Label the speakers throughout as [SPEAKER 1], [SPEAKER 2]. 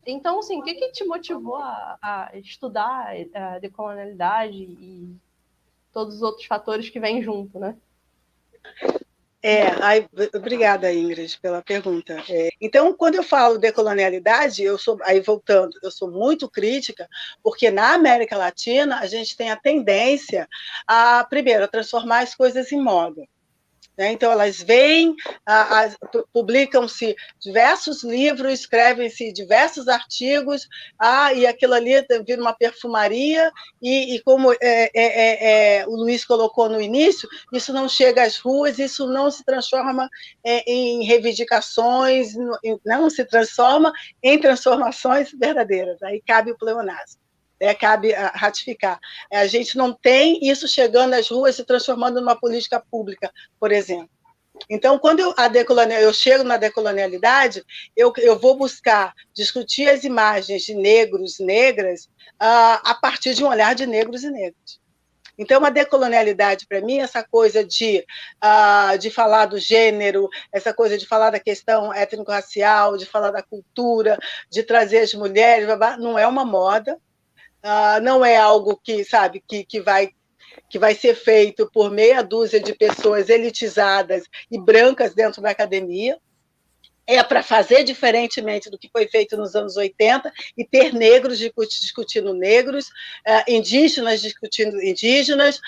[SPEAKER 1] Então, assim, o que te motivou a estudar a decolonialidade e todos os outros fatores que vêm junto, né?
[SPEAKER 2] Obrigada, Ingrid, pela pergunta. Então, quando eu falo decolonialidade, aí voltando, eu sou muito crítica, porque na América Latina a gente tem a tendência primeiro, a transformar as coisas em moda. Né? Então, elas vêm, publicam-se diversos livros, escrevem-se diversos artigos, e aquilo ali vira uma perfumaria, e como o Luiz colocou no início, isso não chega às ruas, isso não se transforma em reivindicações, não se transforma em transformações verdadeiras. Aí cabe o pleonasmo. Cabe ratificar. A gente não tem isso chegando às ruas se transformando numa política pública, por exemplo. Então, quando eu chego na decolonialidade, eu vou buscar discutir as imagens de negros, negras, a partir de um olhar de negros e negras. Então, a decolonialidade, para mim, essa coisa de falar do gênero, essa coisa de falar da questão étnico-racial, de falar da cultura, de trazer as mulheres, não é uma moda, não é algo que, sabe, que vai ser feito por meia dúzia de pessoas elitizadas e brancas dentro da academia. É para fazer diferentemente do que foi feito nos anos 80 e ter negros discutindo negros, indígenas discutindo indígenas,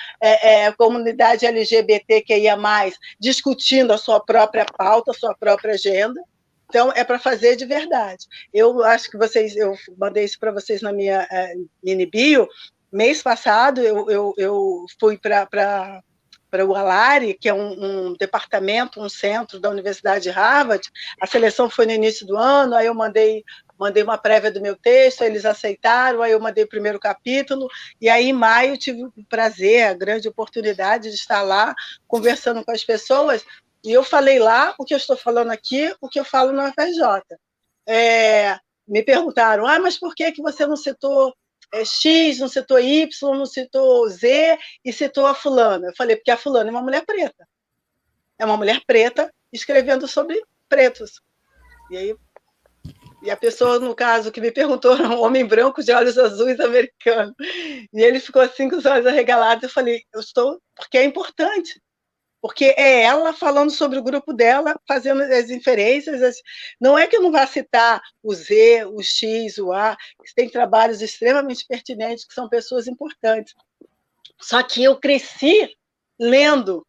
[SPEAKER 2] comunidade LGBTQIA+, discutindo a sua própria pauta, a sua própria agenda. Então, é para fazer de verdade. Eu acho que eu mandei isso para vocês na minha mini bio. Mês passado, eu fui para o Alari, que é um departamento, um centro da Universidade de Harvard. A seleção foi no início do ano, aí eu mandei uma prévia do meu texto, eles aceitaram, aí eu mandei o primeiro capítulo, e aí em maio tive o prazer, a grande oportunidade de estar lá conversando com as pessoas, e eu falei lá o que eu estou falando aqui, o que eu falo no FRJ. Me perguntaram, mas por que você não citou X, não citou Y, não citou Z e citou a fulana? Eu falei, porque a fulana é uma mulher preta. É uma mulher preta escrevendo sobre pretos. E a pessoa, no caso, que me perguntou era um homem branco de olhos azuis americano. E ele ficou assim com os olhos arregalados. Eu falei, porque é importante. Porque é ela falando sobre o grupo dela, fazendo as inferências. Não é que eu não vá citar o Z, o X, o A, que tem trabalhos extremamente pertinentes, que são pessoas importantes. Só que eu cresci lendo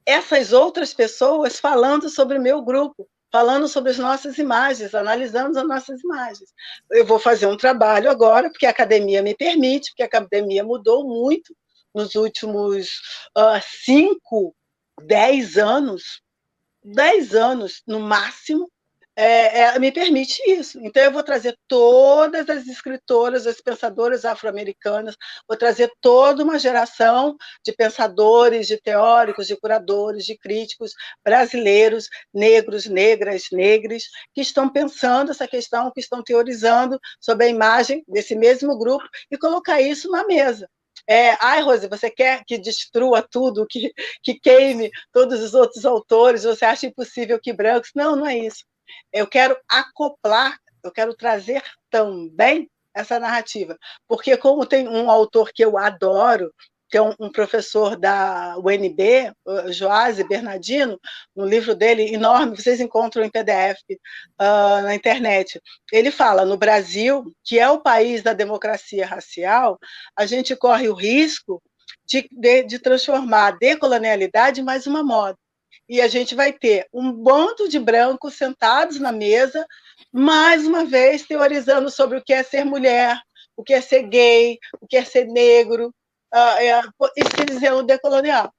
[SPEAKER 2] essas outras pessoas falando sobre o meu grupo, falando sobre as nossas imagens, analisando as nossas imagens. Eu vou fazer um trabalho agora, porque a academia me permite, porque a academia mudou muito nos últimos 5, 10 anos, 10 anos no máximo, me permite isso. Então, eu vou trazer todas as escritoras, as pensadoras afro-americanas, vou trazer toda uma geração de pensadores, de teóricos, de curadores, de críticos brasileiros, negros, negras, negres, que estão pensando essa questão, que estão teorizando sobre a imagem desse mesmo grupo e colocar isso na mesa. Rose, você quer que destrua tudo, que queime todos os outros autores, você acha impossível que brancos? Não, não é isso. Eu quero acoplar, eu quero trazer também essa narrativa, porque como tem um autor que eu adoro, que é um professor da UNB, Joás Bernardino, no livro dele, enorme, vocês encontram em PDF na internet, ele fala, no Brasil, que é o país da democracia racial, a gente corre o risco de transformar a decolonialidade em mais uma moda. E a gente vai ter um bando de brancos sentados na mesa, mais uma vez teorizando sobre o que é ser mulher, o que é ser gay, o que é ser negro, e se dizendo decolonial.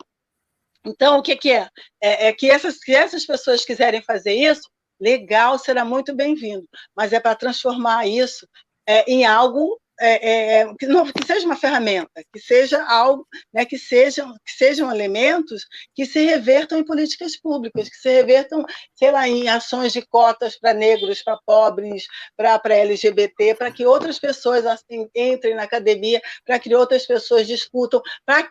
[SPEAKER 2] Então, o que é? É que essas pessoas quiserem fazer isso, legal, será muito bem-vindo, mas é para transformar isso em algo que seja uma ferramenta, que seja algo, né, que sejam elementos que se revertam em políticas públicas, que se revertam, sei lá, em ações de cotas para negros, para pobres, para LGBT, para que outras pessoas assim, entrem na academia, para que outras pessoas discutam, para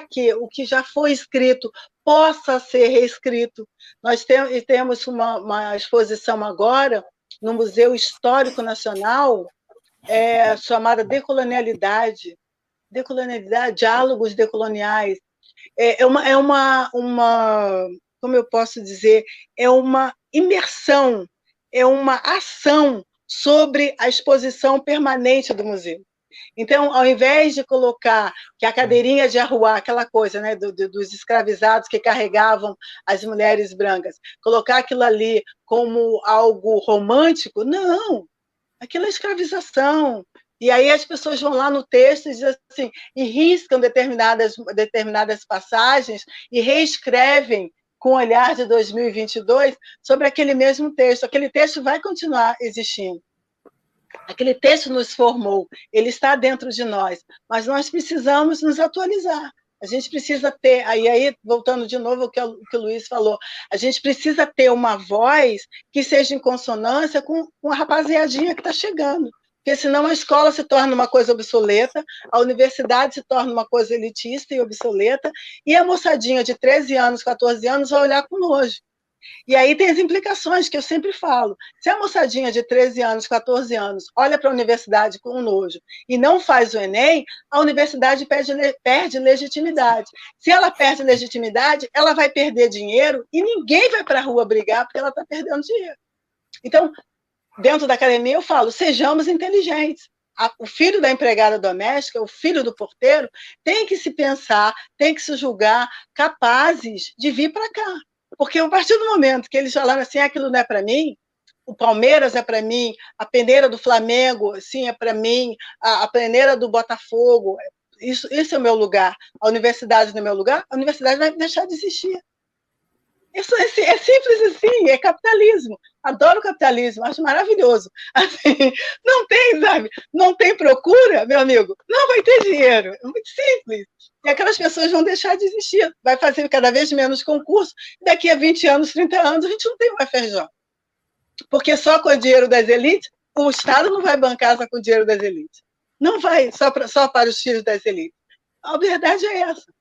[SPEAKER 2] que o que já foi escrito possa ser reescrito. Nós temos uma exposição agora no Museu Histórico Nacional, chamada Decolonialidade, Diálogos Decoloniais. Como eu posso dizer, é uma imersão, é uma ação sobre a exposição permanente do museu. Então, ao invés de colocar que a cadeirinha de arruar, aquela coisa, né, dos escravizados que carregavam as mulheres brancas, colocar aquilo ali como algo romântico, não, aquilo é escravização. E aí as pessoas vão lá no texto e dizem assim, e riscam determinadas passagens e reescrevem com o olhar de 2022 sobre aquele mesmo texto. Aquele texto vai continuar existindo. Aquele texto nos formou, ele está dentro de nós, mas nós precisamos nos atualizar. A gente precisa ter, aí voltando de novo ao que o Luiz falou, a gente precisa ter uma voz que seja em consonância com a rapaziadinha que está chegando, porque senão a escola se torna uma coisa obsoleta, a universidade se torna uma coisa elitista e obsoleta, e a moçadinha de 13 anos, 14 anos vai olhar com nojo. E aí tem as implicações que eu sempre falo. Se a moçadinha de 13 anos, 14 anos, olha para a universidade com nojo e não faz o Enem, a universidade perde legitimidade. Se ela perde legitimidade, ela vai perder dinheiro e ninguém vai para a rua brigar porque ela está perdendo dinheiro. Então, dentro da academia, eu falo, sejamos inteligentes. O filho da empregada doméstica, o filho do porteiro, tem que se pensar, tem que se julgar capazes de vir para cá. Porque a partir do momento que eles falaram assim, aquilo não é para mim, o Palmeiras é para mim, a peneira do Flamengo, sim, é para mim, a peneira do Botafogo, isso é o meu lugar, a universidade não é meu lugar, a universidade vai deixar de existir. Isso é simples assim, é capitalismo. Adoro o capitalismo, acho maravilhoso. Assim, não tem, sabe? Não tem procura, meu amigo, não vai ter dinheiro. É muito simples. E aquelas pessoas vão deixar de existir. Vai fazer cada vez menos concurso. Daqui a 20 anos, 30 anos, a gente não tem mais feijão. Porque só com o dinheiro das elites, o Estado não vai bancar só com o dinheiro das elites. Não vai só para os filhos das elites. A verdade é essa.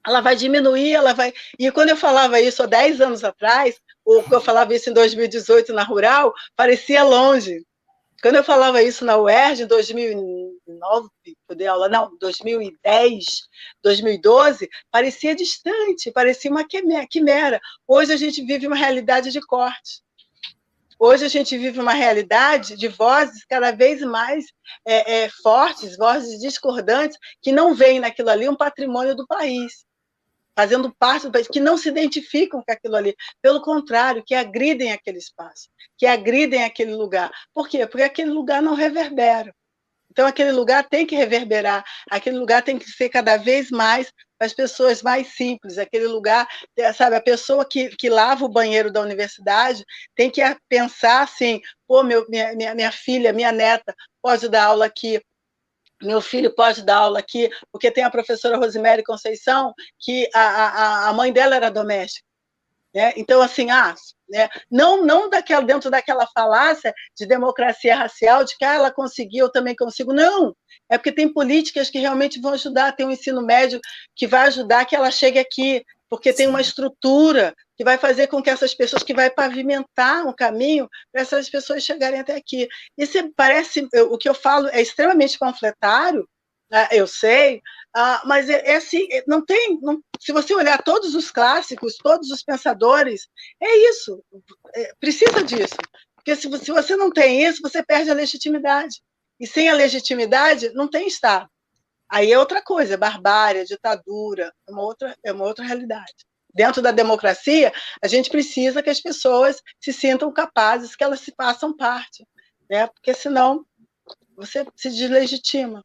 [SPEAKER 2] Ela vai diminuir, ela vai... E quando eu falava isso há 10 anos atrás, ou quando eu falava isso em 2018 na Rural, parecia longe. Quando eu falava isso na UERJ, em 2009, eu dei aula, não, 2010, 2012, parecia distante, parecia uma quimera. Hoje a gente vive uma realidade de corte. Hoje a gente vive uma realidade de vozes cada vez mais fortes, vozes discordantes, que não veem naquilo ali um patrimônio do país, fazendo parte do país, que não se identificam com aquilo ali. Pelo contrário, que agridem aquele espaço, que agridem aquele lugar. Por quê? Porque aquele lugar não reverbera. Então, aquele lugar tem que reverberar, aquele lugar tem que ser cada vez mais para as pessoas mais simples, aquele lugar, sabe, a pessoa que lava o banheiro da universidade tem que pensar assim, pô, minha filha, minha neta pode dar aula aqui, meu filho pode dar aula aqui, porque tem a professora Rosemary Conceição, que a mãe dela era doméstica. Né? Então, assim, né? não dentro daquela falácia de democracia racial, de que ela conseguiu, eu também consigo. Não, é porque tem políticas que realmente vão ajudar, tem um ensino médio que vai ajudar que ela chegue aqui, porque tem uma estrutura que vai fazer com que essas pessoas, que vai pavimentar um caminho para essas pessoas chegarem até aqui. Isso parece, o que eu falo é extremamente panfletário, eu sei, mas assim, não tem, se você olhar todos os clássicos, todos os pensadores, é isso, precisa disso, porque se você não tem isso, você perde a legitimidade, e sem a legitimidade não tem Estado. Aí é outra coisa, barbárie, ditadura, é uma outra realidade. Dentro da democracia, a gente precisa que as pessoas se sintam capazes, que elas se façam parte, né? Porque senão você se deslegitima.